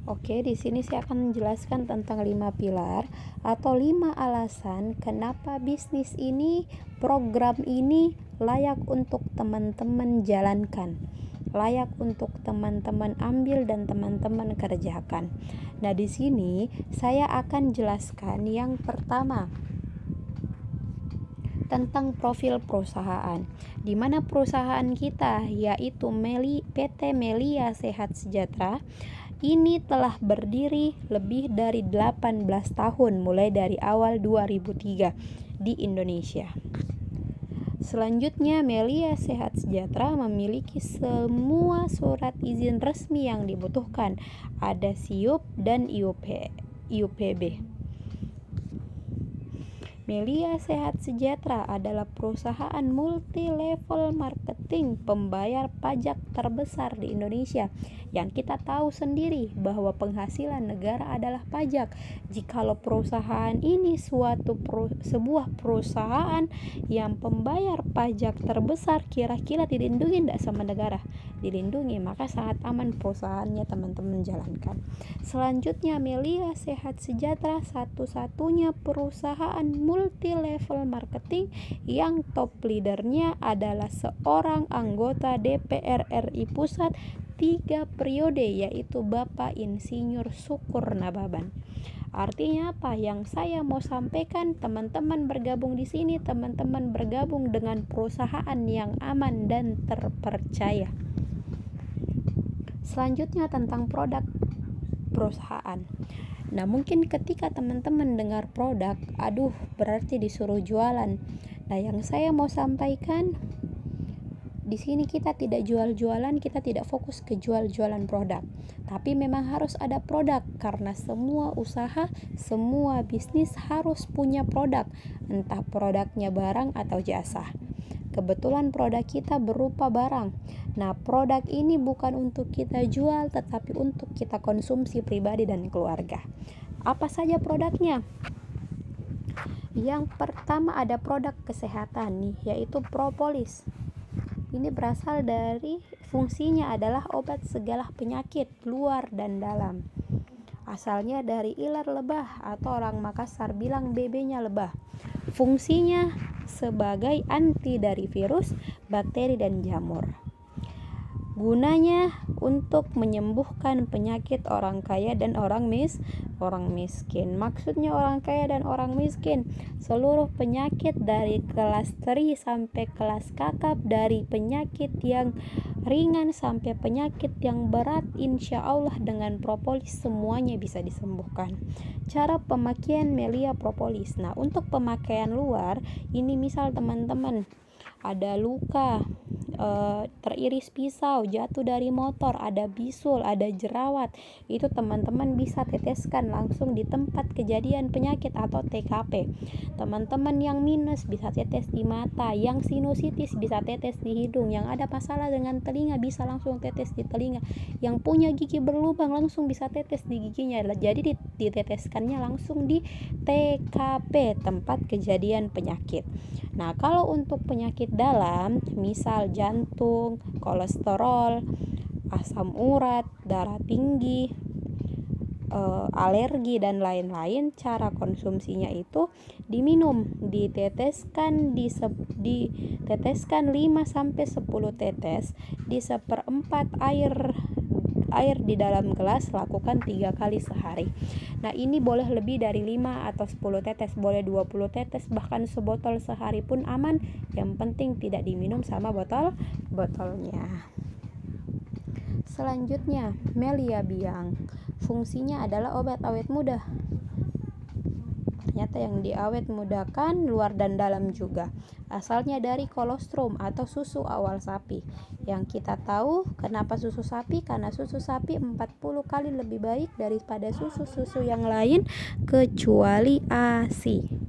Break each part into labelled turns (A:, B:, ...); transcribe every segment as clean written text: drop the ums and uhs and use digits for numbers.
A: Oke, di sini saya akan menjelaskan tentang 5 pilar atau 5 alasan kenapa bisnis ini, program ini layak untuk teman-teman jalankan, layak untuk teman-teman ambil dan teman-teman kerjakan. Nah, di sini saya akan jelaskan yang pertama tentang profil perusahaan, di mana perusahaan kita yaitu PT Melia Sehat Sejahtera ini telah berdiri lebih dari 18 tahun mulai dari awal 2003 di Indonesia. Selanjutnya, Melia Sehat Sejahtera memiliki semua surat izin resmi yang dibutuhkan. Ada SIUP dan IUPB. Melia Sehat Sejahtera adalah perusahaan multi-level marketing pembayar pajak terbesar di Indonesia, yang kita tahu sendiri bahwa penghasilan negara adalah pajak. Jikalau perusahaan ini sebuah perusahaan yang pembayar pajak terbesar, kira-kira dilindungi tidak sama negara? Dilindungi, maka sangat aman perusahaannya teman-teman jalankan. Selanjutnya, Melia Sehat Sejahtera satu-satunya perusahaan multi-level marketing yang top leadernya adalah seorang anggota DPR RI Pusat 3 periode, yaitu Bapak Insinyur Syukur Nababan. Artinya apa? Yang saya mau sampaikan, teman-teman bergabung di sini, teman-teman bergabung dengan perusahaan yang aman dan terpercaya. Selanjutnya tentang produk perusahaan. Nah, mungkin ketika teman-teman dengar produk, berarti disuruh jualan. Nah, yang saya mau sampaikan di sini, kita tidak jual-jualan, kita tidak fokus ke jual-jualan produk. Tapi memang harus ada produk, karena semua usaha, semua bisnis harus punya produk, entah produknya barang atau jasa. Kebetulan produk kita berupa barang. Nah, produk ini bukan untuk kita jual, tetapi untuk kita konsumsi pribadi dan keluarga. Apa saja produknya? Yang pertama ada produk kesehatan nih, yaitu propolis. Ini berasal dari, fungsinya adalah obat segala penyakit luar dan dalam. Asalnya dari ilar lebah, atau orang Makassar bilang bebenya lebah. Fungsinya sebagai anti dari virus, bakteri, dan jamur. Gunanya untuk menyembuhkan penyakit orang kaya dan orang miskin. Maksudnya orang kaya dan orang miskin, seluruh penyakit dari kelas tri sampai kelas kakap, dari penyakit yang ringan sampai penyakit yang berat, insya Allah dengan propolis semuanya bisa disembuhkan. Cara pemakaian Melia propolis. Nah, untuk pemakaian luar, ini misal teman-teman ada luka, teriris pisau, jatuh dari motor, ada bisul, ada jerawat, itu teman-teman bisa teteskan langsung di tempat kejadian penyakit atau TKP. Teman-teman yang minus bisa tetes di mata, yang sinusitis bisa tetes di hidung, yang ada masalah dengan telinga bisa langsung tetes di telinga, yang punya gigi berlubang langsung bisa tetes di giginya. Jadi diteteskannya langsung di TKP, tempat kejadian penyakit. Nah, kalau untuk penyakit dalam, misal jantung, kolesterol, asam urat, darah tinggi, alergi, dan lain-lain, cara konsumsinya itu diminum, diteteskan 5-10 tetes di 1/4 air di dalam gelas, lakukan 3 kali sehari. Nah, ini boleh lebih dari 5 atau 10 tetes, boleh 20 tetes, bahkan sebotol sehari pun aman. Yang penting tidak diminum sama botolnya. Selanjutnya, Melia Biang. Fungsinya adalah obat awet muda. Ternyata yang diawet mudakan luar dan dalam juga. Asalnya dari kolostrum atau susu awal sapi. Yang kita tahu kenapa susu sapi, karena susu sapi 40 kali lebih baik daripada susu-susu yang lain kecuali ASI.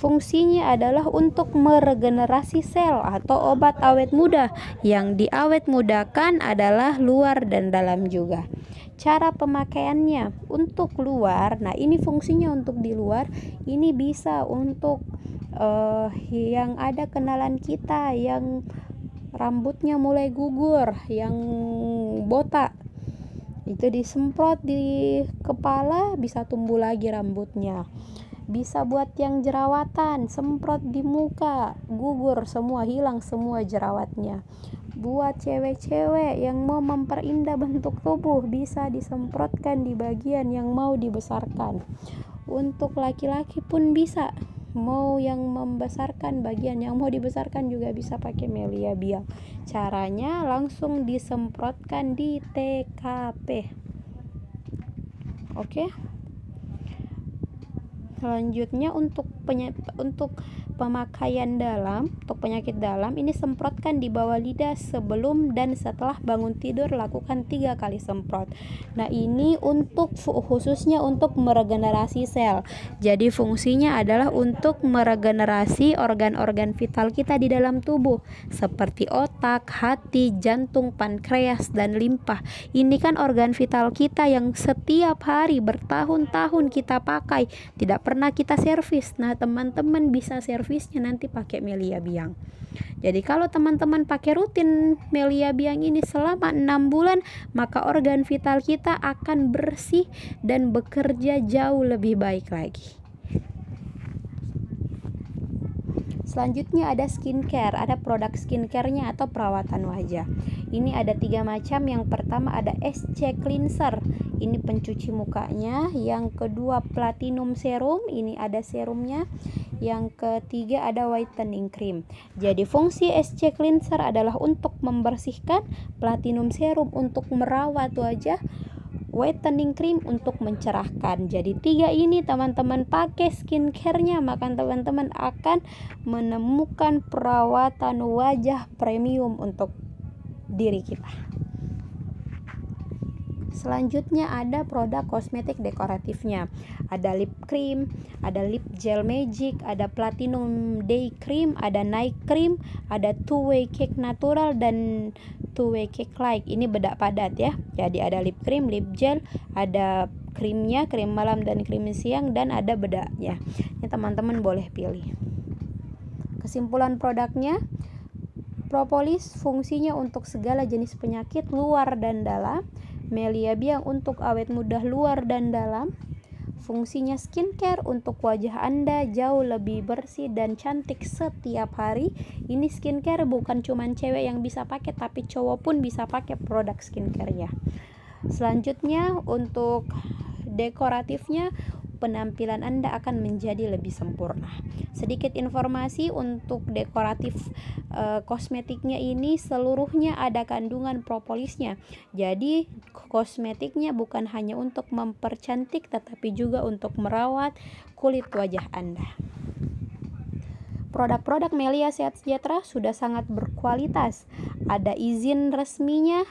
A: Fungsinya adalah untuk meregenerasi sel atau obat awet muda. Yang diawet mudakan adalah luar dan dalam juga. Cara pemakaiannya untuk luar, nah ini fungsinya untuk di luar, ini bisa untuk yang ada kenalan kita yang rambutnya mulai gugur, yang botak, Itu disemprot di kepala bisa tumbuh lagi rambutnya. Bisa buat yang jerawatan, semprot di muka, gugur semua, hilang semua jerawatnya. Buat cewek-cewek yang mau memperindah bentuk tubuh, bisa disemprotkan di bagian yang mau dibesarkan. Untuk laki-laki pun bisa, mau yang membesarkan bagian yang mau dibesarkan juga bisa pakai Melia Biang. Caranya langsung disemprotkan di TKP. Oke. Selanjutnya untuk pemakaian dalam, untuk penyakit dalam, ini semprotkan di bawah lidah sebelum dan setelah bangun tidur, lakukan 3 kali semprot. Nah, ini untuk khususnya untuk meregenerasi sel. Jadi fungsinya adalah untuk meregenerasi organ-organ vital kita di dalam tubuh seperti otak, hati, jantung, pankreas, dan limpa. Ini kan organ vital kita yang setiap hari bertahun-tahun kita pakai, tidak pernah kita servis. Nah, teman-teman bisa servisnya nanti pakai Melia Biang. Jadi kalau teman-teman pakai rutin Melia Biang ini selama 6 bulan, maka organ vital kita akan bersih dan bekerja jauh lebih baik lagi. Selanjutnya ada skincare, ada produk skincare-nya atau perawatan wajah. Ini ada 3 macam. Yang pertama ada SC Cleanser, ini pencuci mukanya. Yang kedua Platinum Serum, ini ada serumnya. Yang ketiga ada Whitening Cream. Jadi fungsi SC Cleanser adalah untuk membersihkan, Platinum Serum untuk merawat wajah, Whitening Cream untuk mencerahkan. Jadi 3 ini teman-teman pakai skincare-nya, maka teman-teman akan menemukan perawatan wajah premium untuk diri kita. Selanjutnya ada produk kosmetik dekoratifnya. Ada lip cream, ada lip gel magic, ada platinum day cream, ada night cream, ada two way cake natural dan two way cake like. Ini bedak padat ya. Jadi ada lip cream, lip gel, ada krimnya, krim malam dan krim siang, dan ada bedaknya. Ini teman-teman boleh pilih. Kesimpulan produknya, propolis fungsinya untuk segala jenis penyakit luar dan dalam. Melia Biang untuk awet muda luar dan dalam. Fungsinya skincare untuk wajah Anda jauh lebih bersih dan cantik setiap hari. Ini skincare bukan cuman cewek yang bisa pakai, tapi cowok pun bisa pakai produk skincare-nya. Selanjutnya untuk dekoratifnya, penampilan Anda akan menjadi lebih sempurna. Sedikit informasi untuk dekoratif kosmetiknya ini, seluruhnya ada kandungan propolisnya. Jadi kosmetiknya bukan hanya untuk mempercantik, tetapi juga untuk merawat kulit wajah Anda. Produk-produk Melia Sehat Sejahtera sudah sangat berkualitas. Ada izin resminya.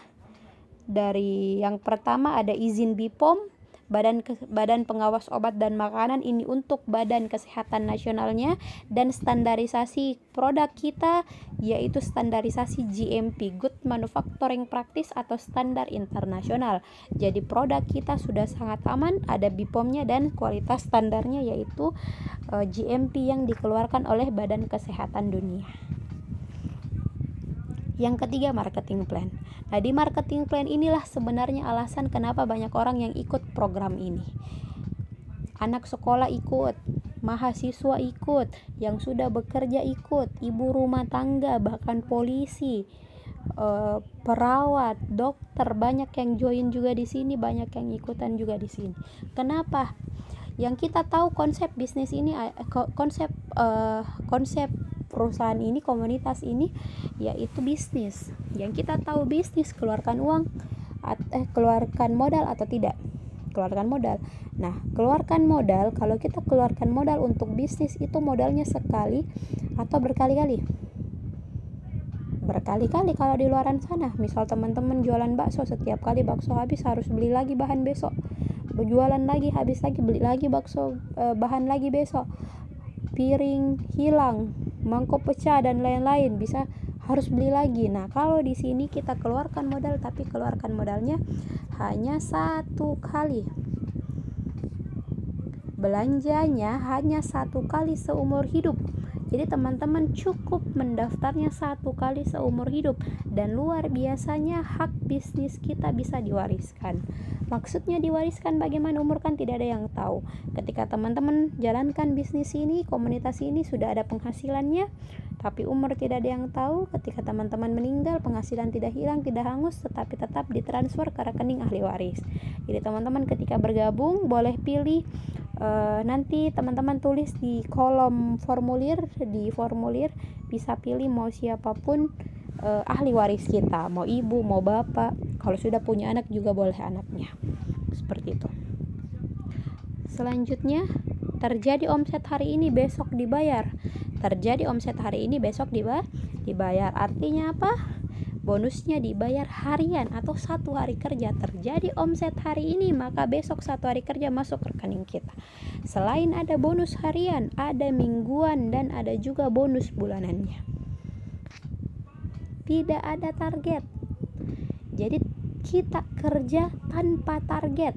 A: Dari yang pertama ada izin BPOM, Badan Pengawas Obat dan Makanan, ini untuk Badan Kesehatan Nasionalnya, dan standarisasi produk kita yaitu standarisasi GMP, Good Manufacturing Practice atau standar internasional. Jadi produk kita sudah sangat aman, ada BPOM-nya dan kualitas standarnya yaitu GMP yang dikeluarkan oleh Badan Kesehatan Dunia. Yang ketiga, marketing plan. Nah, di marketing plan inilah sebenarnya alasan kenapa banyak orang yang ikut program ini. Anak sekolah ikut, mahasiswa ikut, yang sudah bekerja ikut, ibu rumah tangga, bahkan polisi, perawat, dokter, banyak yang join juga di sini, banyak yang ikutan juga di sini. Kenapa? Yang kita tahu konsep bisnis ini, konsep perusahaan ini, komunitas ini yaitu bisnis. Yang kita tahu bisnis, keluarkan uang, keluarkan modal atau tidak? Keluarkan modal. Nah, keluarkan modal, kalau kita keluarkan modal untuk bisnis itu modalnya sekali atau berkali-kali? Berkali-kali kalau di luaran sana. Misal teman-teman jualan bakso, setiap kali bakso habis harus beli lagi bahan besok. Berjualan lagi, habis lagi, beli lagi bakso, bahan lagi besok. Piring hilang, mangkok pecah dan lain-lain, bisa harus beli lagi. Nah, kalau di sini kita keluarkan modal, tapi keluarkan modalnya hanya 1 kali. Belanjanya hanya 1 kali seumur hidup. Jadi teman-teman cukup mendaftarnya 1 kali seumur hidup, dan luar biasanya hak bisnis kita bisa diwariskan. Maksudnya diwariskan bagaimana, umur kan tidak ada yang tahu. Ketika teman-teman jalankan bisnis ini, komunitas ini, sudah ada penghasilannya, tapi umur tidak ada yang tahu. Ketika teman-teman meninggal, penghasilan tidak hilang, tidak hangus, tetapi tetap ditransfer ke rekening ahli waris. Jadi teman-teman ketika bergabung boleh pilih, nanti teman-teman tulis di kolom formulir, bisa pilih mau siapapun ahli waris kita, mau ibu, mau bapak. Kalau sudah punya anak juga boleh anaknya, seperti itu. Selanjutnya, terjadi omset hari ini besok dibayar. Terjadi omset hari ini besok dibayar. Artinya apa? Bonusnya dibayar harian atau 1 hari kerja. Terjadi omset hari ini, maka besok 1 hari kerja masuk rekening kita. Selain ada bonus harian, ada mingguan, dan ada juga bonus bulanannya. Tidak ada target. Jadi kita kerja tanpa target.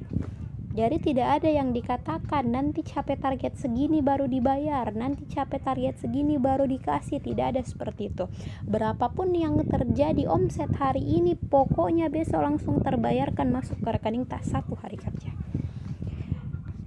A: Jadi tidak ada yang dikatakan nanti capai target segini baru dibayar, nanti capai target segini baru dikasih. Tidak ada seperti itu. Berapapun yang terjadi omset hari ini, pokoknya besok langsung terbayarkan masuk ke rekening tak 1 hari kerja.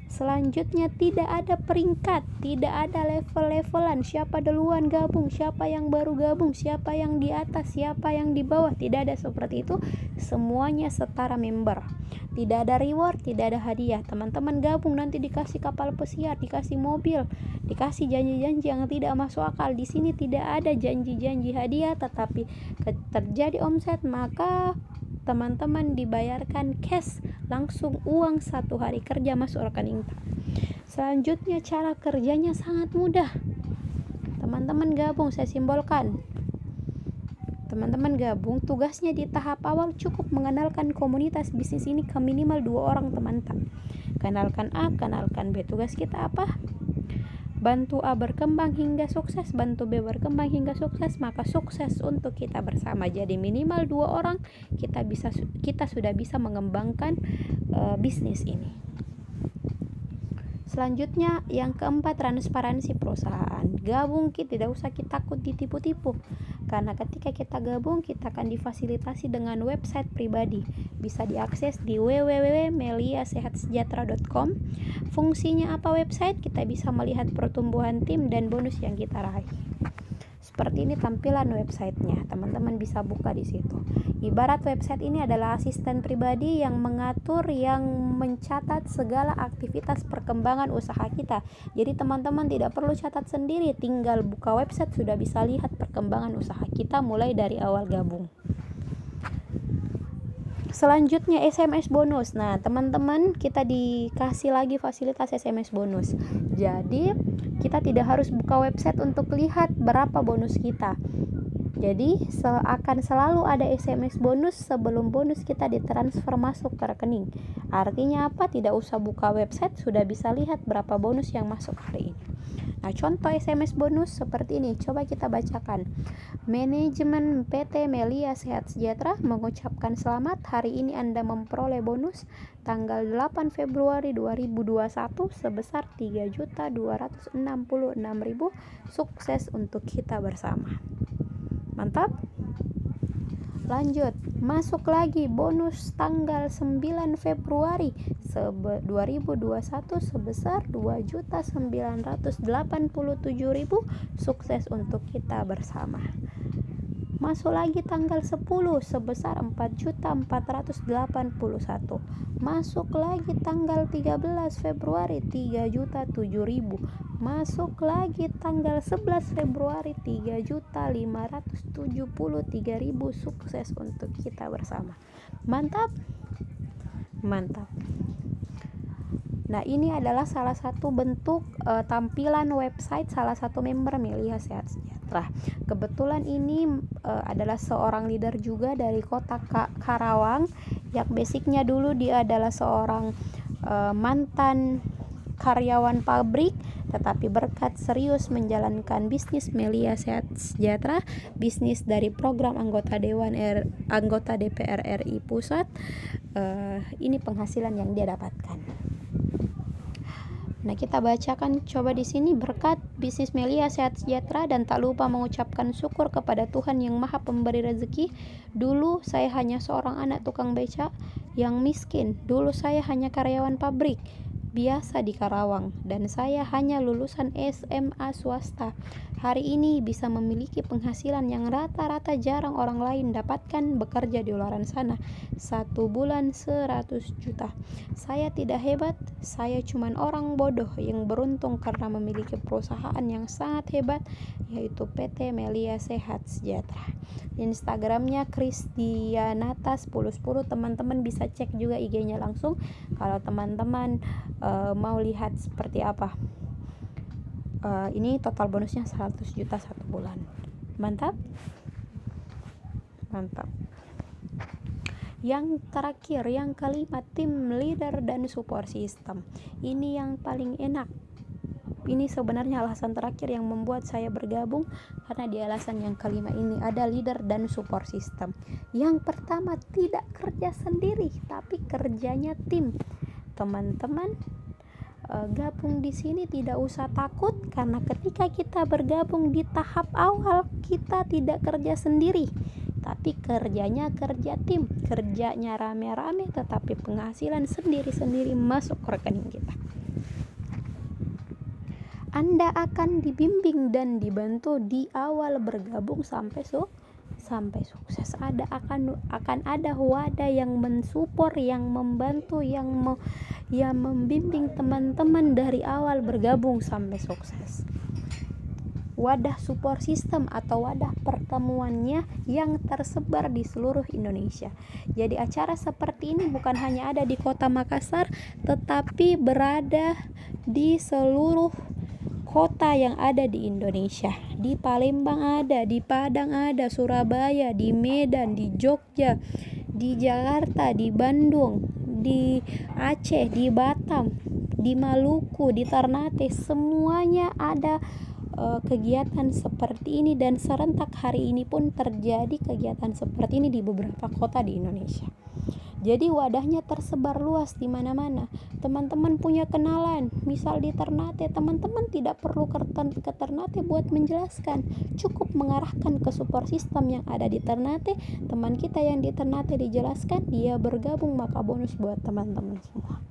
A: Selanjutnya, tidak ada peringkat, tidak ada level-levelan, siapa duluan gabung, siapa yang baru gabung, siapa yang di atas, siapa yang di bawah. Tidak ada seperti itu. Semuanya setara member. Tidak ada reward, tidak ada hadiah. Teman-teman gabung nanti dikasih kapal pesiar, dikasih mobil, dikasih janji-janji yang tidak masuk akal. Di sini tidak ada janji-janji hadiah, tetapi terjadi omset maka teman-teman dibayarkan cash, langsung uang 1 hari kerja masuk rekening. Selanjutnya, cara kerjanya sangat mudah. Teman-teman gabung, saya simbolkan. Teman-teman gabung, tugasnya di tahap awal cukup mengenalkan komunitas bisnis ini ke minimal 2 orang teman-teman. Kenalkan A, kenalkan B. Tugas kita apa? Bantu A berkembang hingga sukses, bantu B berkembang hingga sukses, maka sukses untuk kita bersama. Jadi minimal 2 orang kita sudah bisa mengembangkan bisnis ini. Selanjutnya, yang keempat, transparansi perusahaan. Gabung, kita tidak usah kita takut ditipu-tipu, karena ketika kita gabung, kita akan difasilitasi dengan website pribadi. Bisa diakses di www.meliasehatsejahtera.com. Fungsinya apa website? Kita bisa melihat pertumbuhan tim dan bonus yang kita raih. Seperti ini tampilan websitenya, teman-teman bisa buka di situ. Ibarat website ini adalah asisten pribadi yang mengatur, yang mencatat segala aktivitas perkembangan usaha kita. Jadi teman-teman tidak perlu catat sendiri, tinggal buka website sudah bisa lihat perkembangan usaha kita mulai dari awal gabung. Selanjutnya, SMS bonus. Nah, teman-teman, kita dikasih lagi fasilitas SMS bonus. Jadi, kita tidak harus buka website untuk lihat berapa bonus kita. Jadi, akan selalu ada SMS bonus sebelum bonus kita ditransfer masuk ke rekening. Artinya apa? Tidak usah buka website, sudah bisa lihat berapa bonus yang masuk hari ini. Nah, contoh SMS bonus seperti ini, coba kita bacakan. Manajemen PT Melia Sehat Sejahtera mengucapkan selamat, hari ini Anda memperoleh bonus tanggal 8 Februari 2021 sebesar 3.266.000. Sukses untuk kita bersama. Mantap. Lanjut, masuk lagi bonus tanggal 9 Februari 2021 sebesar 2.987.000. Sukses untuk kita bersama. Masuk lagi tanggal 10 sebesar 4.481. Masuk lagi tanggal 13 Februari 3.007.000. Masuk lagi tanggal 11 Februari 3.573.000. Sukses untuk kita bersama. Mantap. Mantap. Nah, ini adalah salah satu bentuk tampilan website salah satu member Melia Sehat Sejahtera. Kebetulan ini adalah seorang leader juga dari kota Karawang, yang basicnya dulu dia adalah seorang mantan karyawan pabrik, tetapi berkat serius menjalankan bisnis Melia Sehat Sejahtera, bisnis dari program anggota DPR RI Pusat, ini penghasilan yang dia dapatkan. Nah, kita bacakan coba di sini. Berkat bisnis Melia sehat sejahtera dan tak lupa mengucapkan syukur kepada Tuhan yang Maha Pemberi rezeki. Dulu saya hanya seorang anak tukang beca yang miskin. Dulu saya hanya karyawan pabrik biasa di Karawang dan saya hanya lulusan SMA swasta. Hari ini bisa memiliki penghasilan yang rata-rata jarang orang lain dapatkan bekerja di luar sana. 1 bulan 100 juta. Saya tidak hebat, saya cuman orang bodoh yang beruntung karena memiliki perusahaan yang sangat hebat, yaitu PT Melia Sehat Sejahtera. Instagramnya Kristianata1010. Teman-teman bisa cek juga IG-nya langsung kalau teman-teman mau lihat seperti apa. Ini total bonusnya 100 juta 1 bulan. Mantap. Yang terakhir, yang kelima, tim leader dan support system. Ini yang paling enak. Ini sebenarnya alasan terakhir yang membuat saya bergabung, karena di alasan yang kelima ini ada leader dan support system. Yang pertama, tidak kerja sendiri tapi kerjanya tim. Teman-teman gabung di sini tidak usah takut, karena ketika kita bergabung di tahap awal kita tidak kerja sendiri tapi kerjanya kerja tim, kerjanya rame-rame tetapi penghasilan sendiri-sendiri masuk ke rekening kita. Anda akan dibimbing dan dibantu di awal bergabung sampai sukses. Akan ada wadah yang mensupport, yang membantu, yang membimbing teman-teman dari awal bergabung sampai sukses. Wadah support system atau wadah pertemuannya yang tersebar di seluruh Indonesia. Jadi acara seperti ini bukan hanya ada di Kota Makassar, tetapi berada di seluruh kota yang ada di Indonesia. Di Palembang ada, di Padang ada, Surabaya, di Medan, di Jogja, di Jakarta, di Bandung, di Aceh, di Batam, di Maluku, di Ternate, semuanya ada kegiatan seperti ini, dan serentak hari ini pun terjadi kegiatan seperti ini di beberapa kota di Indonesia. Jadi wadahnya tersebar luas di mana-mana. Teman-teman punya kenalan, misal di Ternate, teman-teman tidak perlu ke Ternate buat menjelaskan, cukup mengarahkan ke support system yang ada di Ternate. Teman kita yang di Ternate dijelaskan, dia bergabung, maka bonus buat teman-teman semua.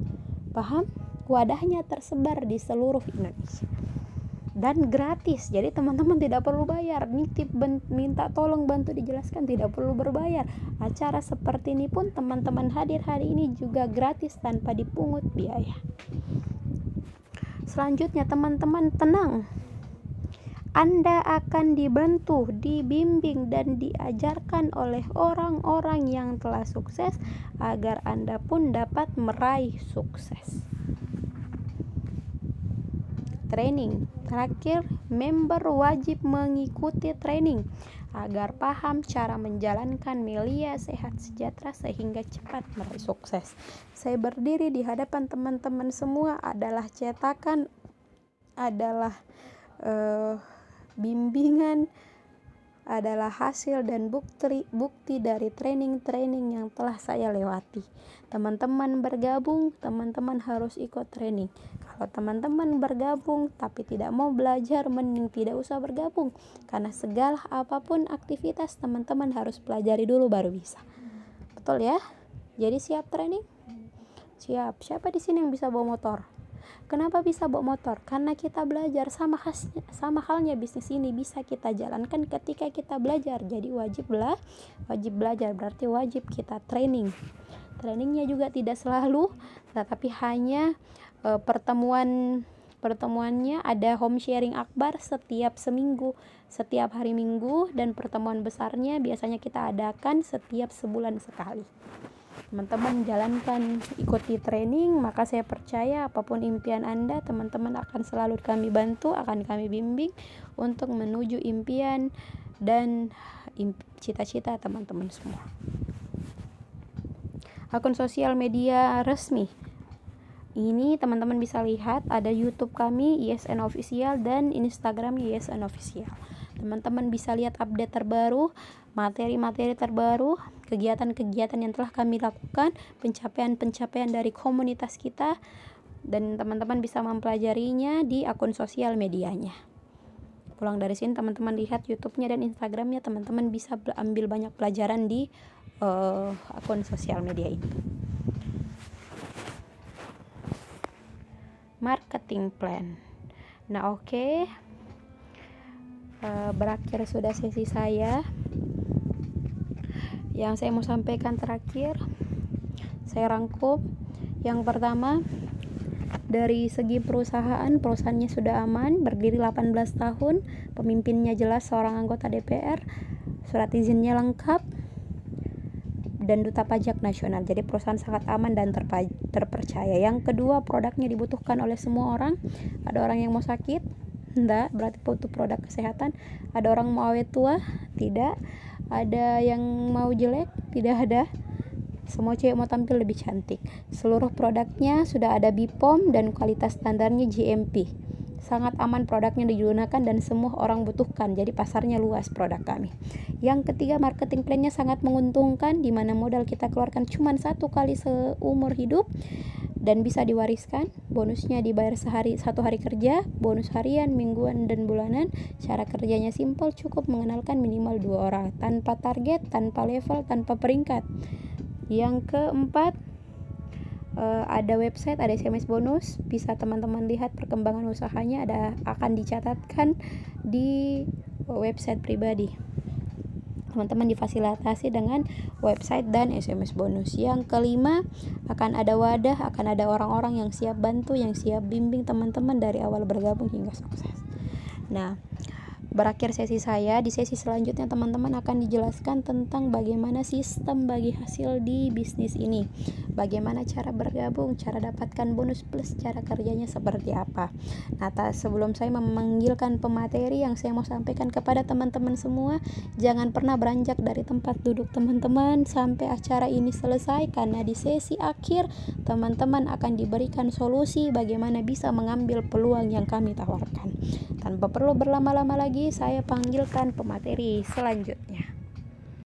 A: Paham? Wadahnya tersebar di seluruh Indonesia dan gratis, jadi teman-teman tidak perlu bayar. Nitip minta tolong bantu dijelaskan, tidak perlu berbayar. Acara seperti ini pun teman-teman hadir hari ini juga gratis tanpa dipungut biaya. Selanjutnya teman-teman tenang, Anda akan dibantu, dibimbing dan diajarkan oleh orang-orang yang telah sukses agar Anda pun dapat meraih sukses. Training terakhir, member wajib mengikuti training agar paham cara menjalankan Melia Sehat Sejahtera sehingga cepat meraih sukses. Saya berdiri di hadapan teman-teman semua adalah cetakan, adalah bimbingan, adalah hasil dan bukti dari training-training yang telah saya lewati. Teman-teman bergabung, teman-teman harus ikut training. Kalau teman-teman bergabung tapi tidak mau belajar, mending tidak usah bergabung, karena segala apapun aktivitas teman-teman harus pelajari dulu baru bisa. Betul ya? Jadi siap training? Siap. Siapa di sini yang bisa bawa motor? Kenapa bisa bawa motor? Karena kita belajar. Sama halnya bisnis ini bisa kita jalankan ketika kita belajar. Jadi wajib belajar, berarti wajib kita training. Trainingnya juga tidak selalu, tetapi hanya pertemuannya ada home sharing akbar setiap seminggu, setiap hari Minggu, dan pertemuan besarnya biasanya kita adakan setiap sebulan sekali. Teman-teman jalankan, ikuti training, maka saya percaya apapun impian Anda, teman-teman akan selalu kami bantu, akan kami bimbing untuk menuju impian dan cita-cita teman-teman semua. Akun sosial media resmi ini teman-teman bisa lihat, ada YouTube kami YSN Official dan Instagram YSN Official. Teman-teman bisa lihat update terbaru, materi-materi terbaru, kegiatan-kegiatan yang telah kami lakukan, pencapaian-pencapaian dari komunitas kita, dan teman-teman bisa mempelajarinya di akun sosial medianya. Pulang dari sini teman-teman lihat YouTube-nya dan Instagram-nya, teman-teman bisa ambil banyak pelajaran di akun sosial media ini. Marketing plan. Nah, oke. Berakhir sudah sesi saya. Yang saya mau sampaikan terakhir, saya rangkum. Yang pertama, dari segi perusahaannya sudah aman, berdiri 18 tahun, pemimpinnya jelas seorang anggota DPR, surat izinnya lengkap, dan duta pajak nasional. Jadi perusahaan sangat aman dan terpercaya. Yang kedua, produknya dibutuhkan oleh semua orang. Ada orang yang mau sakit? Enggak, berarti butuh produk kesehatan. Ada orang mau awet tua? Tidak. Ada yang mau jelek? Tidak ada. Semua cewek mau tampil lebih cantik. Seluruh produknya sudah ada BPOM dan kualitas standarnya GMP. Sangat aman produknya digunakan dan semua orang butuhkan. Jadi pasarnya luas produk kami. Yang ketiga, marketing plan-nya sangat menguntungkan, di mana modal kita keluarkan cuma 1 kali seumur hidup dan bisa diwariskan. Bonusnya dibayar satu hari kerja, bonus harian, mingguan, dan bulanan. Cara kerjanya simpel, cukup mengenalkan minimal 2 orang, tanpa target, tanpa level, tanpa peringkat. Yang keempat, ada website, ada SMS bonus, bisa teman-teman lihat perkembangan usahanya, akan dicatatkan di website pribadi. Teman-teman difasilitasi dengan website dan SMS bonus. Yang kelima, akan ada wadah, akan ada orang-orang yang siap bantu, yang siap bimbing teman-teman dari awal bergabung hingga sukses. Nah, berakhir sesi saya. Di sesi selanjutnya teman-teman akan dijelaskan tentang bagaimana sistem bagi hasil di bisnis ini, bagaimana cara bergabung, cara dapatkan bonus plus cara kerjanya seperti apa. Nah, sebelum saya memanggilkan pemateri, yang saya mau sampaikan kepada teman-teman semua, jangan pernah beranjak dari tempat duduk teman-teman sampai acara ini selesai, karena di sesi akhir teman-teman akan diberikan solusi bagaimana bisa mengambil peluang yang kami tawarkan. Tanpa perlu berlama-lama lagi, saya panggilkan pemateri selanjutnya.